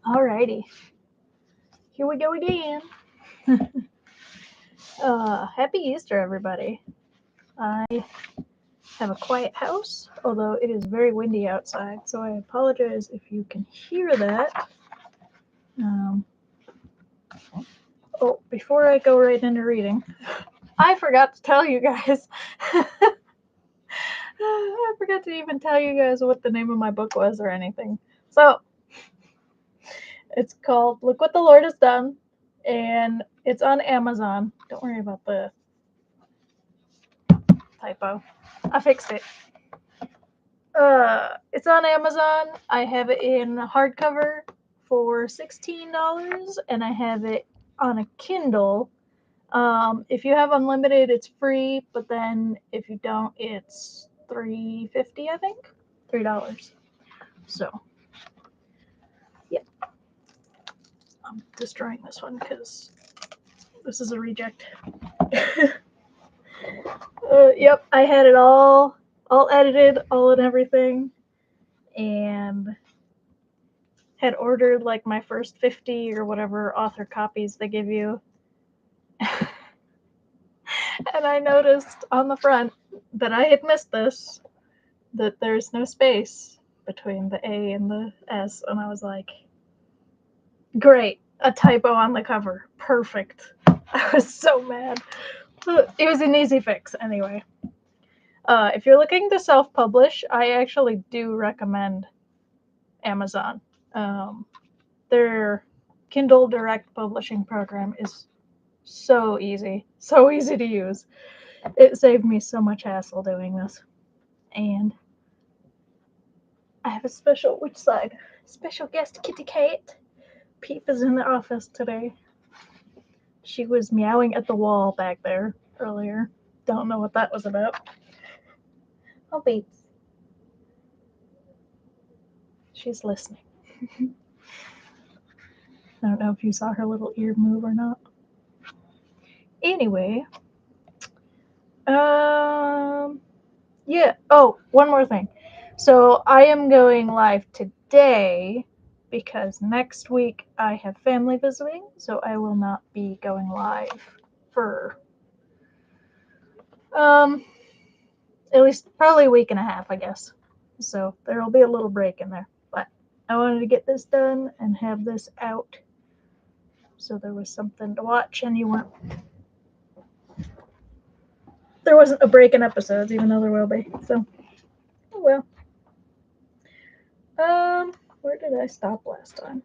Alrighty, here we go again. Happy Easter, everybody. I have a quiet house, although it is very windy outside, so I apologize if you can hear that. Um, before I go right into reading, I forgot to tell you guys. I forgot to even tell you guys what the name of my book was or anything. So, it's called Look What the Lord Has Done, and it's on Amazon. Don't worry about the typo. I fixed it. It's on Amazon. I have it in hardcover for $16, and I have it on a Kindle. If you have unlimited, it's free, but then if you don't, it's $3.50. I think $3. So yeah, I'm destroying this one because this is a reject. Yep, I had it all edited, all and everything, and had ordered like my first 50 or whatever author copies they give you. And I noticed on the front that I had missed this, that there's no space between the A and the S. And I was like, great, a typo on the cover. Perfect. I was so mad. It was an easy fix anyway. If you're looking to self publish, I actually do recommend Amazon. Their Kindle Direct Publishing program is so easy to use. It saved me so much hassle doing this. And I have a special, which side? Special guest Kitty Kate. Peep is in the office today. She was meowing at the wall back there earlier. Don't know what that was about. Oh, Beats. She's listening. I don't know if you saw her little ear move or not. Anyway, yeah. Oh, one more thing. So I am going live today because next week I have family visiting, so I will not be going live for at least probably a week and a half, I guess. So there will be a little break in there. But I wanted to get this done and have this out so there was something to watch and there wasn't a break in episodes, even though there will be. So, oh well. Where did I stop last time?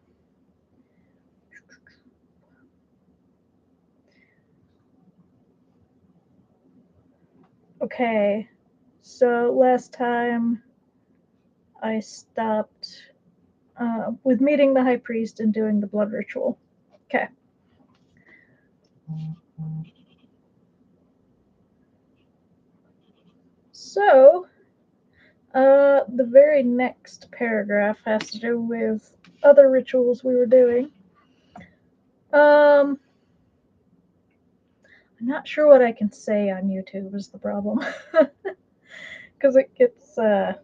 Okay, so last time I stopped with meeting the high priest and doing the blood ritual. Okay. So, the very next paragraph has to do with other rituals we were doing. I'm not sure what I can say on YouTube is the problem. Because it gets, I'm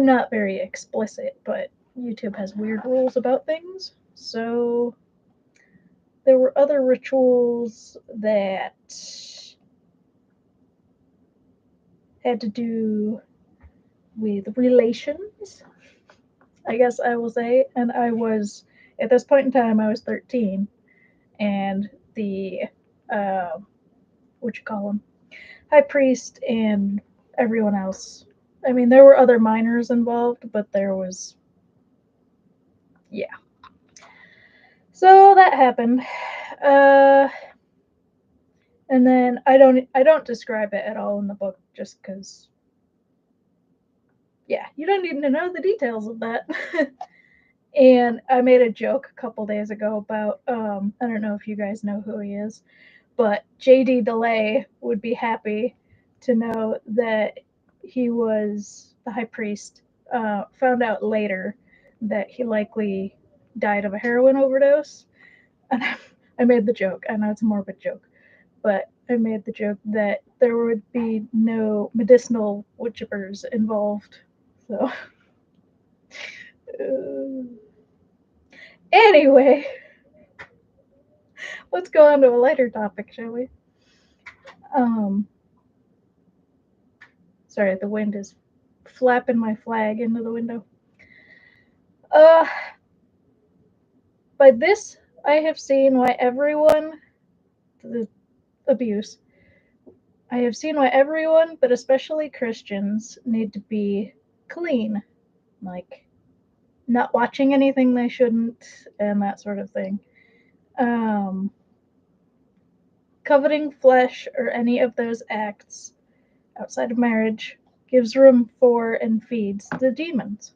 not very explicit, but YouTube has weird rules about things. So, there were other rituals that had to do with relations, I guess I will say. And I was, at this point in time, I was 13. And the, what you call them, high priest and everyone else. I mean, there were other minors involved, but there was, yeah. So that happened. And then I don't describe it at all in the book just because, yeah, you don't need to know the details of that. And I made a joke a couple days ago about, I don't know if you guys know who he is, but JD DeLay would be happy to know that he was the high priest. Found out later that he likely died of a heroin overdose. And I made the joke. I know it's a morbid joke, but I made the joke that there would be no medicinal wood chippers involved. So Anyway, let's go on to a lighter topic, shall we? Sorry, the wind is flapping my flag into the window. By this, I have seen why everyone, the abuse, I have seen why everyone, but especially Christians, need to be clean. Like, not watching anything they shouldn't, and that sort of thing. Coveting flesh or any of those acts outside of marriage gives room for and feeds the demons.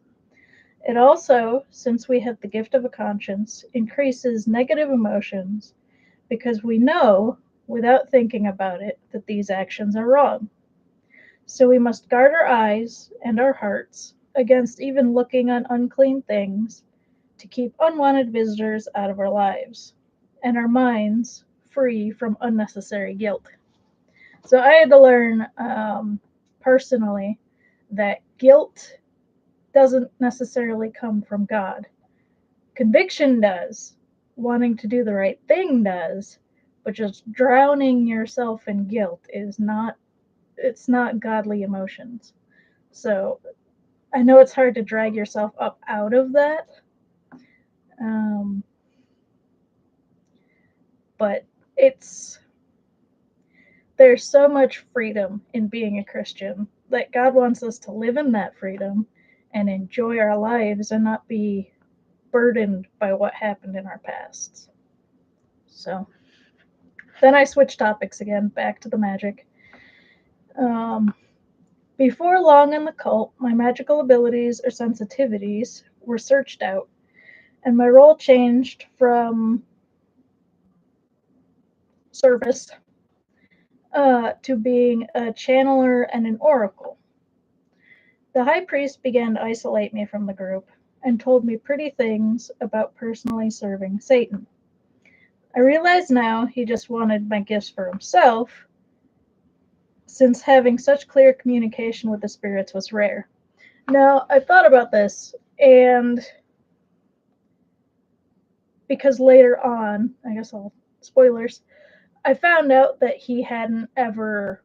It also, since we have the gift of a conscience, increases negative emotions because we know, without thinking about it, that these actions are wrong. So we must guard our eyes and our hearts against even looking on unclean things to keep unwanted visitors out of our lives, and our minds free from unnecessary guilt. So I had to learn personally that guilt doesn't necessarily come from God. Conviction does, wanting to do the right thing does, but just drowning yourself in guilt is not, it's not godly emotions. So I know it's hard to drag yourself up out of that. But there's so much freedom in being a Christian that God wants us to live in that freedom and enjoy our lives and not be burdened by what happened in our pasts. So then I switched topics again, back to the magic. Before long in the cult, my magical abilities or sensitivities were searched out, and my role changed from service to being a channeler and an oracle. The high priest began to isolate me from the group and told me pretty things about personally serving Satan. I realize now he just wanted my gifts for himself, since having such clear communication with the spirits was rare. Now, I've thought about this, and because later on, I guess I'll spoilers, I found out that he hadn't ever.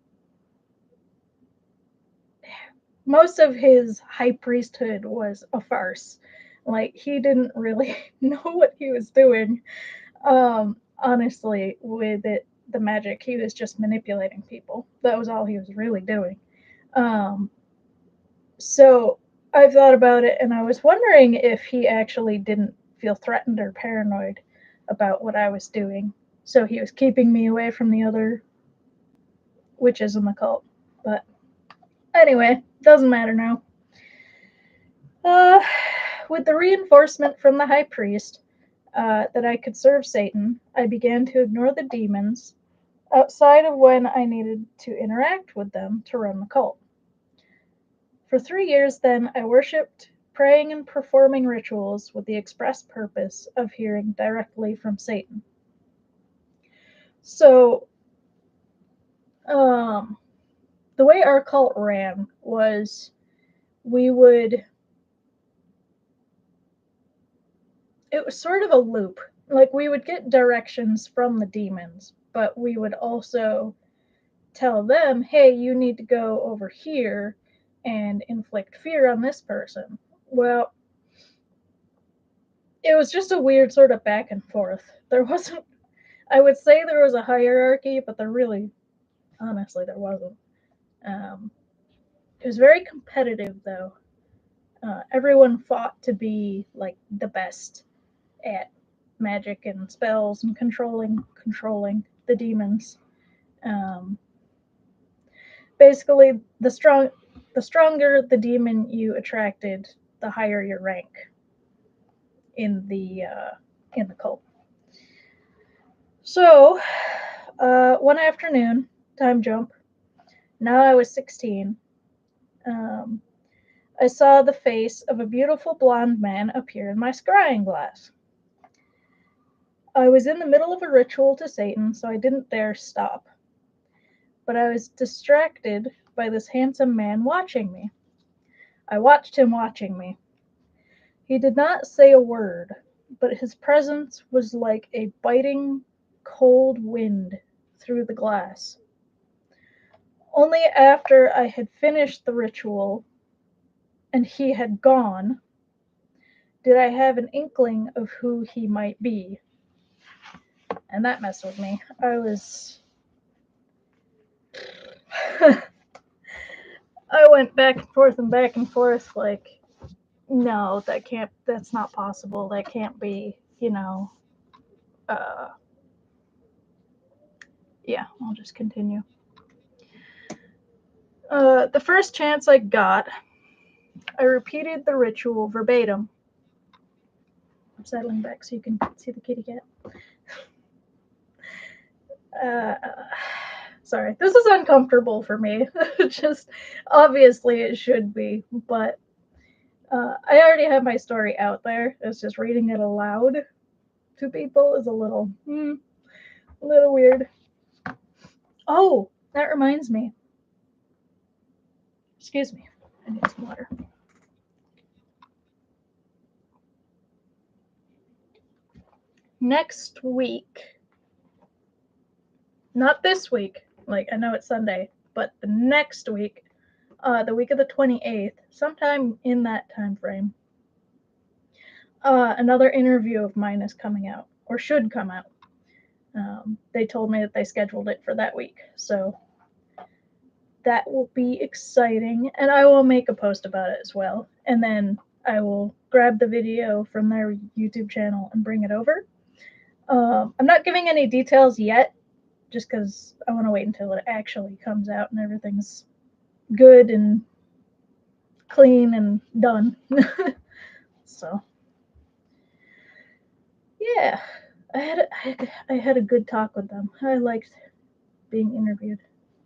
Most of his high priesthood was a farce. Like, he didn't really know what he was doing. Honestly, with the magic, he was just manipulating people. That was all he was really doing. So I've thought about it, and I was wondering if he actually didn't feel threatened or paranoid about what I was doing. So he was keeping me away from the other witches in the cult. But anyway, doesn't matter now. With the reinforcement from the high priest that I could serve Satan, I began to ignore the demons outside of when I needed to interact with them to run the cult. For 3 years then, I worshipped, praying and performing rituals with the express purpose of hearing directly from Satan. So, the way our cult ran was it was sort of a loop. Like, we would get directions from the demons, but we would also tell them, hey, you need to go over here and inflict fear on this person. Well, it was just a weird sort of back and forth. There wasn't, I would say there was a hierarchy, but honestly, there wasn't. It was very competitive, though. Everyone fought to be like the best at magic and spells and controlling the demons. Basically, the stronger the demon you attracted, the higher your rank in the cult. So, one afternoon, time jump. Now I was 16. I saw the face of a beautiful blonde man appear in my scrying glass. I was in the middle of a ritual to Satan, so I didn't dare stop. But I was distracted by this handsome man watching me. I watched him watching me. He did not say a word, but his presence was like a biting, cold wind through the glass. Only after I had finished the ritual and he had gone did I have an inkling of who he might be. And that messed with me. I was. I went back and forth, like, no, that's not possible. That can't be, yeah, I'll just continue. The first chance I got, I repeated the ritual verbatim. I'm settling back so you can see the kitty cat. Sorry, this is uncomfortable for me. Just obviously it should be, but I already have my story out there. It's just reading it aloud to people is a little weird. Oh, that reminds me. Excuse me. I need some water. Next week, not this week, like I know it's Sunday, but the next week, the week of the 28th, sometime in that time frame, another interview of mine is coming out, or should come out. They told me that they scheduled it for that week, so that will be exciting, and I will make a post about it as well, and then I will grab the video from their YouTube channel and bring it over. I'm not giving any details yet, just because I want to wait until it actually comes out and everything's good and clean and done. So, yeah, I had a good talk with them. I liked being interviewed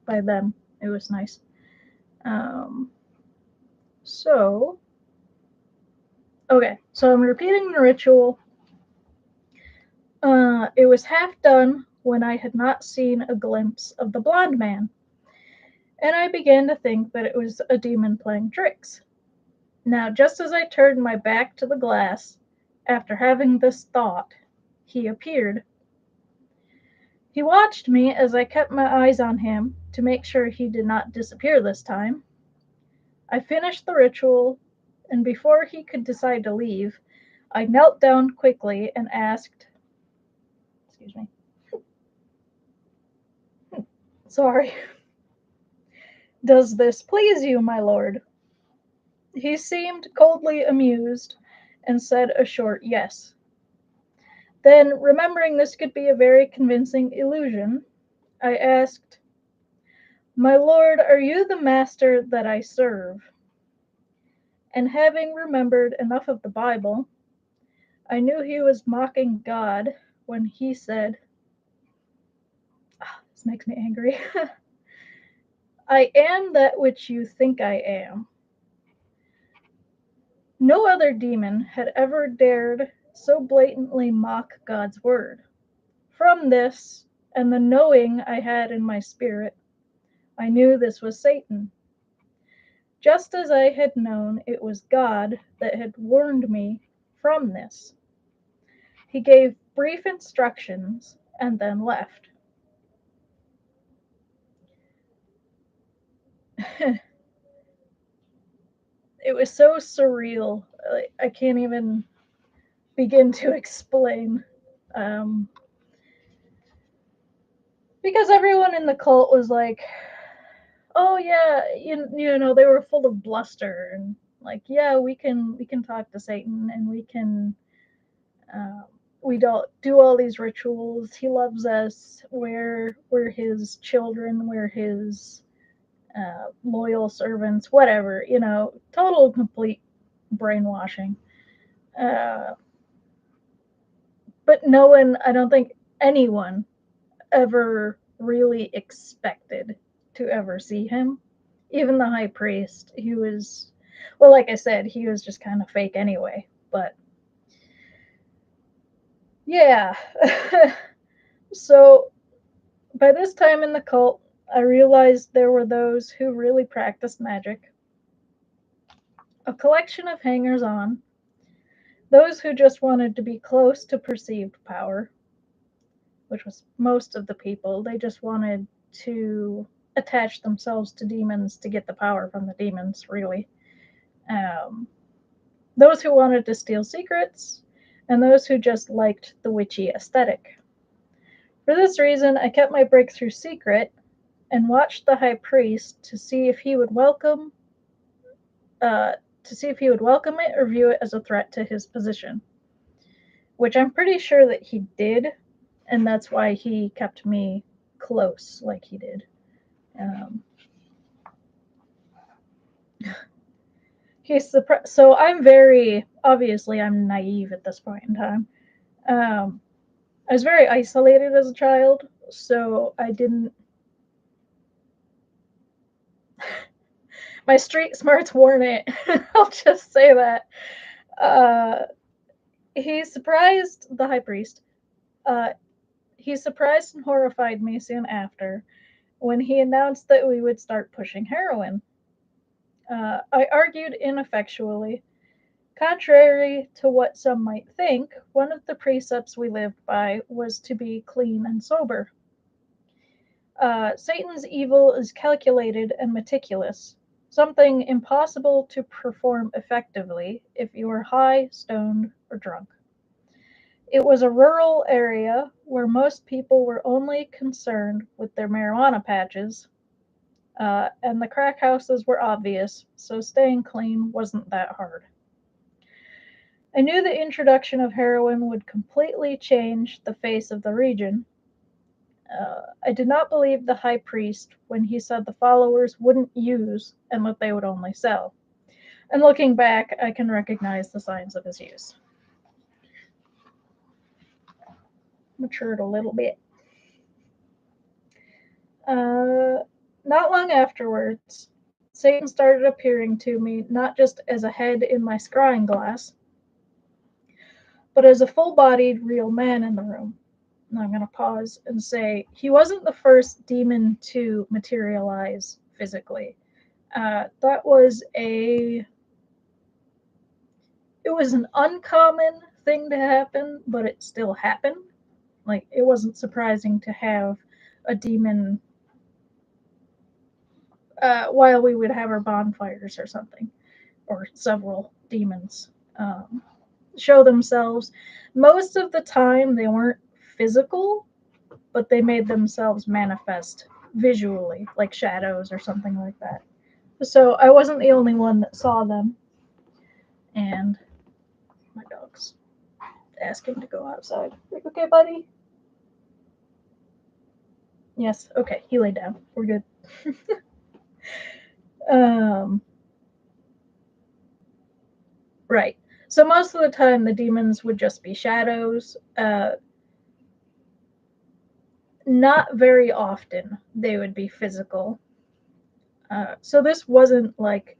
by them. It was nice. So, okay, so I'm repeating the ritual. It was half done when I had not seen a glimpse of the blonde man, and I began to think that it was a demon playing tricks. Now, just as I turned my back to the glass, after having this thought, he appeared. He watched me as I kept my eyes on him to make sure he did not disappear this time. I finished the ritual, and before he could decide to leave, I knelt down quickly and asked, excuse me, sorry, does this please you, my lord? He seemed coldly amused and said a short yes. Then, remembering this could be a very convincing illusion, I asked, my lord, are you the master that I serve? And having remembered enough of the Bible, I knew he was mocking God when he said, this makes me angry, I am that which you think I am. No other demon had ever dared so blatantly mock God's word. From this, and the knowing I had in my spirit, I knew this was Satan. Just as I had known it was God that had warned me from this. He gave brief instructions and then left. It was so surreal. I can't even begin to explain. Because everyone in the cult was like, oh yeah, you know, they were full of bluster and like, yeah, we can talk to Satan and we can we don't do all these rituals. He loves us. We're his children. We're his loyal servants. Whatever, you know, total complete brainwashing. Uh, but no one, I don't think anyone ever really expected to ever see him. Even the high priest, he was, well, like I said, he was just kind of fake anyway. But yeah. So by this time in the cult, I realized there were those who really practiced magic. A collection of hangers on, those who just wanted to be close to perceived power, which was most of the people. They just wanted to attach themselves to demons to get the power from the demons, really. Those who wanted to steal secrets, and those who just liked the witchy aesthetic. For this reason, I kept my breakthrough secret and watched the high priest to see if he would welcome it or view it as a threat to his position, which I'm pretty sure that he did, and that's why he kept me close like he did. So I'm obviously I'm naive at this point in time. I was very isolated as a child, so I didn't. My street smarts weren't it. I'll just say that. He surprised the high priest. He surprised and horrified me soon after when he announced that we would start pushing heroin. I argued ineffectually. Contrary to what some might think, one of the precepts we lived by was to be clean and sober. Satan's evil is calculated and meticulous, something impossible to perform effectively if you are high, stoned, or drunk. It was a rural area where most people were only concerned with their marijuana patches, and the crack houses were obvious, so staying clean wasn't that hard. I knew the introduction of heroin would completely change the face of the region. I did not believe the high priest when he said the followers wouldn't use and that they would only sell. And looking back, I can recognize the signs of his use. Matured a little bit. Not long afterwards, Satan started appearing to me not just as a head in my scrying glass, but as a full-bodied real man in the room. And I'm going to pause and say he wasn't the first demon to materialize physically. That was it was an uncommon thing to happen, but it still happened. Like, it wasn't surprising to have a demon while we would have our bonfires or something, or several demons show themselves. Most of the time, they weren't physical, but they made themselves manifest visually, like shadows or something like that. So I wasn't the only one that saw them. And my dog's asking to go outside. Like, okay, buddy? Yes, okay, he laid down. We're good. Right. So most of the time, the demons would just be shadows. Not very often they would be physical. So this wasn't like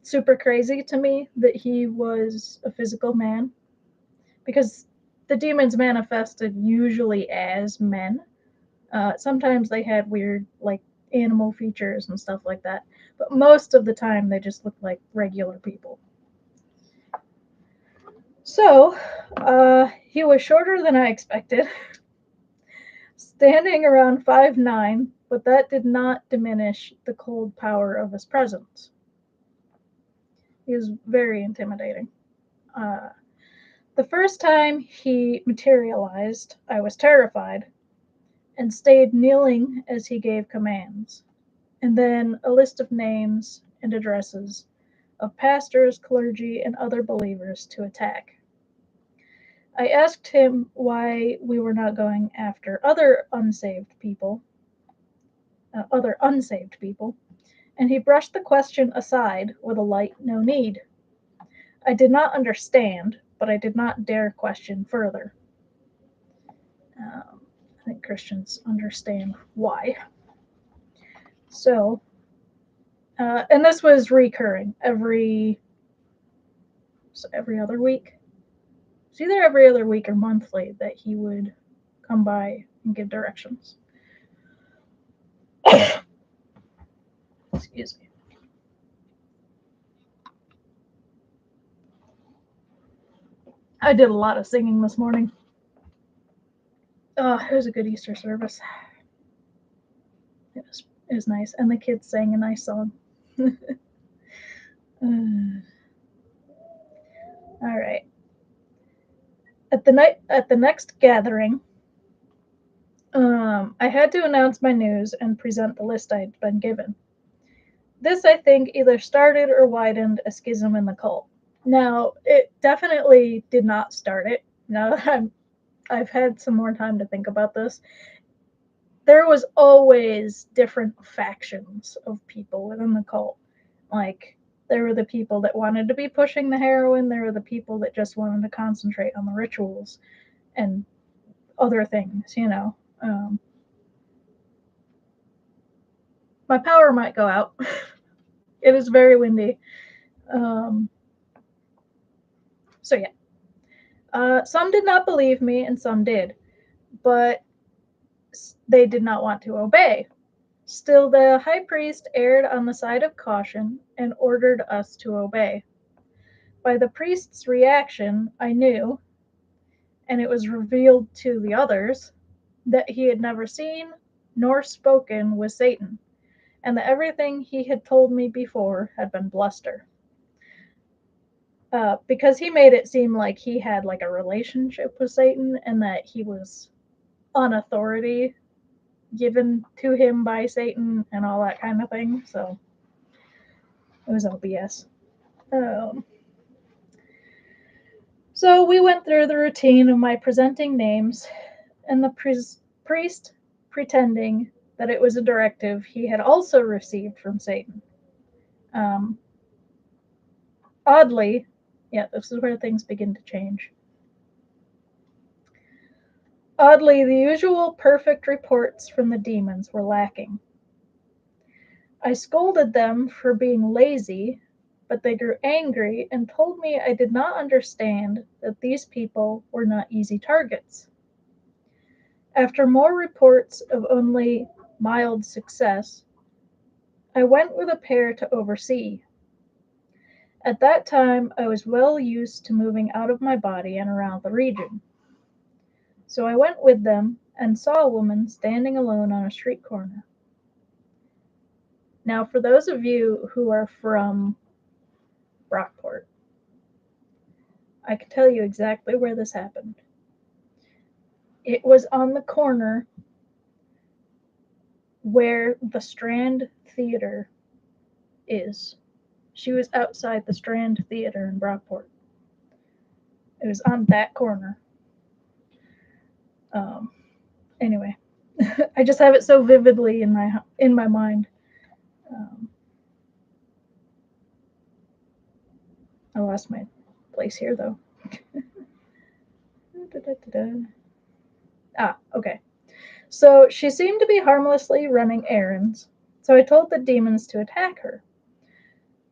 super crazy to me that he was a physical man, because the demons manifested usually as men. Sometimes they had weird like animal features and stuff like that, but most of the time they just looked like regular people. So he was shorter than I expected, standing around 5'9", but that did not diminish the cold power of his presence. He was very intimidating. The first time he materialized, I was terrified and stayed kneeling as he gave commands, and then a list of names and addresses of pastors, clergy, and other believers to attack. I asked him why we were not going after other unsaved people, and he brushed the question aside with a light "no need." I did not understand, but I did not dare question further. I think Christians understand why. So, and this was recurring every other week. It's either every other week or monthly that he would come by and give directions. Excuse me. I did a lot of singing this morning. Oh, it was a good Easter service. It was nice, and the kids sang a nice song. All right. At the next gathering, I had to announce my news and present the list I'd been given. This, I think, either started or widened a schism in the cult. Now, it definitely did not start it. Now that I've had some more time to think about this, there was always different factions of people within the cult. Like, there were the people that wanted to be pushing the heroin, there were the people that just wanted to concentrate on the rituals and other things, you know. My power might go out. It is very windy. So, yeah. Some did not believe me and some did, but they did not want to obey. Still, the high priest erred on the side of caution and ordered us to obey. By the priest's reaction, I knew, and it was revealed to the others, that he had never seen nor spoken with Satan, and that everything he had told me before had been bluster. Because he made it seem like he had like a relationship with Satan and that he was on authority given to him by Satan and all that kind of thing. So it was all BS. So we went through the routine of my presenting names and the priest pretending that it was a directive he had also received from Satan. Oddly, yeah, this is where things begin to change. Oddly, the usual perfect reports from the demons were lacking. I scolded them for being lazy, but they grew angry and told me I did not understand that these people were not easy targets. After more reports of only mild success, I went with a pair to oversee. At that time, I was well used to moving out of my body and around the region. So I went with them and saw a woman standing alone on a street corner. Now, for those of you who are from Brockport, I can tell you exactly where this happened. It was on the corner where the Strand Theater is. She was outside the Strand Theater in Brockport. It was on that corner. Anyway, I just have it so vividly in my mind. I lost my place here though. Okay. So she seemed to be harmlessly running errands, so I told the demons to attack her.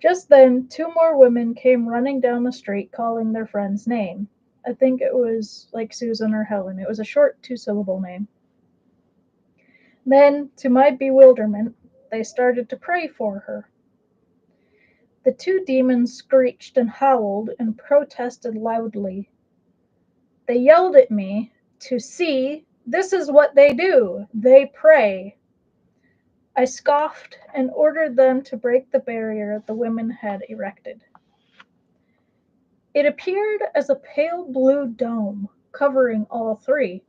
Just then, two more women came running down the street calling their friend's name. I think it was like Susan or Helen. It was a short 2-syllable name. Then, to my bewilderment, they started to pray for her. The two demons screeched and howled and protested loudly. They yelled at me to see, this is what they do. They pray. I scoffed and ordered them to break the barrier the women had erected. It appeared as a pale blue dome covering all three,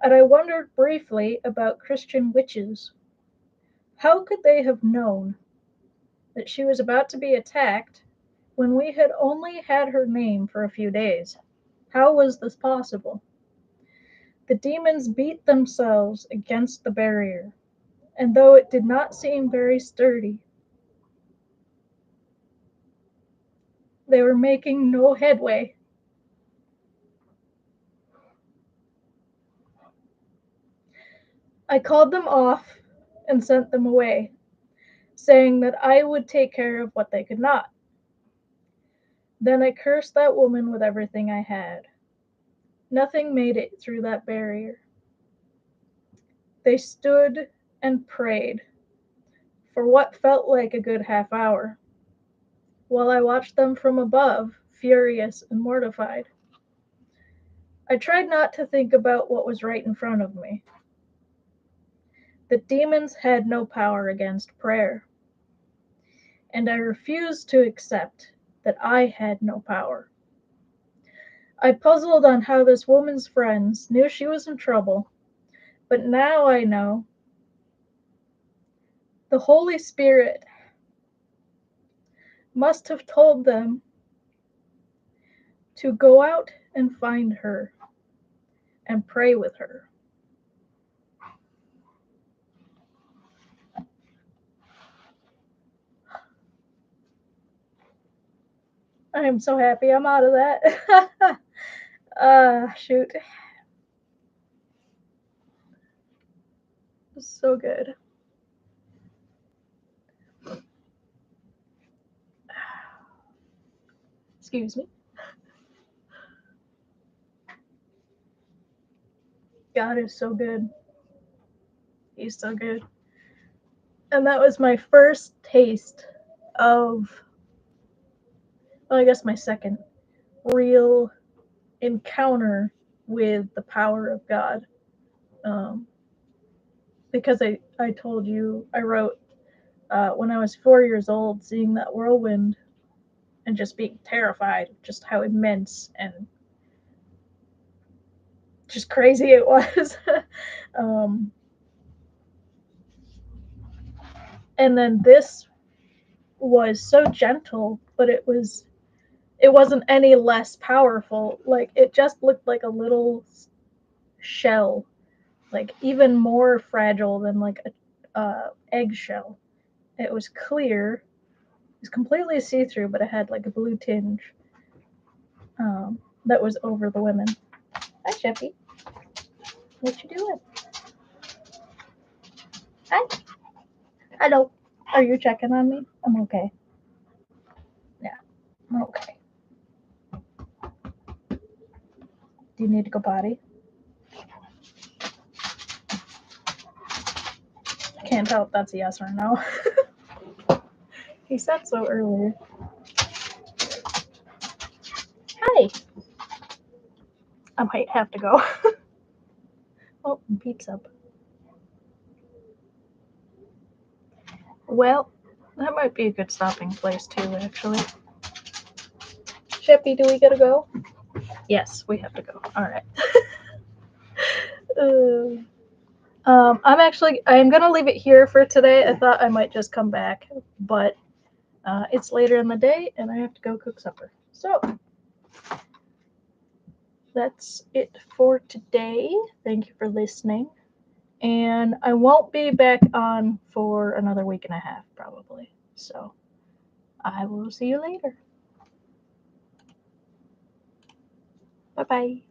and I wondered briefly about Christian witches. How could they have known that she was about to be attacked when we had only had her name for a few days? How was this possible? The demons beat themselves against the barrier, and though it did not seem very sturdy, they were making no headway. I called them off and sent them away, saying that I would take care of what they could not. Then I cursed that woman with everything I had. Nothing made it through that barrier. They stood and prayed for what felt like a good half hour, while I watched them from above, furious and mortified. I tried not to think about what was right in front of me. The demons had no power against prayer, and I refused to accept that I had no power. I puzzled on how this woman's friends knew she was in trouble, but now I know. The Holy Spirit must have told them to go out and find her and pray with her. I am so happy I'm out of that. Shoot. So good. Excuse me. God is so good. He's so good. And that was my first taste of, well, I guess my second real encounter with the power of God. Because I told you, I wrote when I was 4 years old, seeing that whirlwind and just being terrified, just how immense and just crazy it was. um, and then this was so gentle, but it wasn't any less powerful. Like it just looked like a little shell, like even more fragile than like a eggshell. It was clear. It was completely see-through, but it had like a blue tinge. That was over the women. Hi, Sheffy. What you doing? Hi. Hello. Are you checking on me? I'm okay. Yeah, I'm okay. Do you need to go potty? I can't tell if that's a yes or no. He said so earlier. Hi. I might have to go. Oh, Pete's up. Well, that might be a good stopping place too, actually. Shippy, do we gotta go? Yes, we have to go. All right. I'm gonna leave it here for today. I thought I might just come back, but it's later in the day and I have to go cook supper. So that's it for today. Thank you for listening. And I won't be back on for another week and a half, probably. So I will see you later. Bye bye.